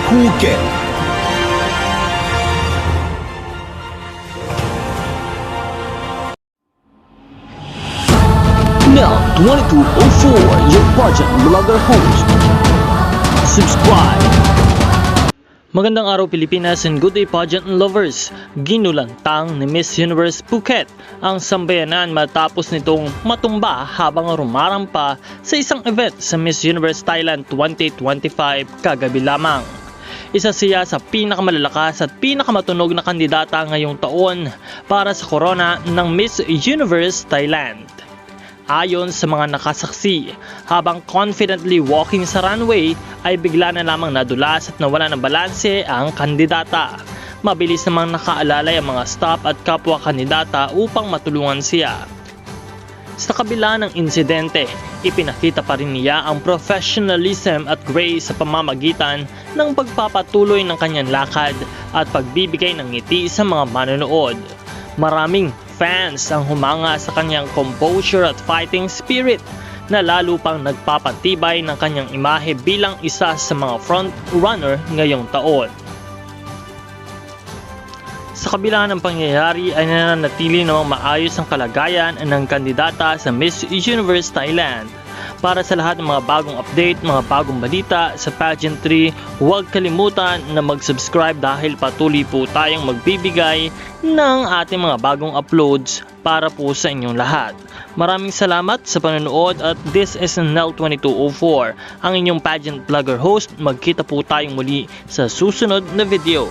Phuket. Now 2204, your pageant vlogger host. Subscribe! Magandang araw Pilipinas and good day pageant lovers. Ginulantang ni Miss Universe Phuket ang sambayanan matapos nitong matumba habang rumarampa sa isang event sa Miss Universe Thailand 2025 kagabi lamang. Isa siya sa pinakamalalakas at pinakamatunog na kandidata ngayong taon para sa corona ng Miss Universe Thailand. Ayon sa mga nakasaksi, habang confidently walking sa runway ay bigla na lamang nadulas at nawala ng balanse ang kandidata. Mabilis namang nakaalalay ang mga staff at kapwa kandidata upang matulungan siya. Sa kabila ng insidente, ipinakita pa rin niya ang professionalism at grace sa pamamagitan ng pagpapatuloy ng kanyang lakad at pagbibigay ng ngiti sa mga manonood. Maraming fans ang humanga sa kanyang composure at fighting spirit na lalo pang nagpapatibay ng kanyang imahe bilang isa sa mga front runner ngayong taon. Sa kabila ng pangyayari ay nananatili namang maayos ang kalagayan ng kandidata sa Miss Universe Thailand. Para sa lahat ng mga bagong update, mga bagong balita sa pageantry, huwag kalimutan na mag-subscribe dahil patuloy po tayong magbibigay ng ating mga bagong uploads para po sa inyong lahat. Maraming salamat sa panonood at this is Nel 2204, ang inyong pageant vlogger host. Magkita po tayong muli sa susunod na video.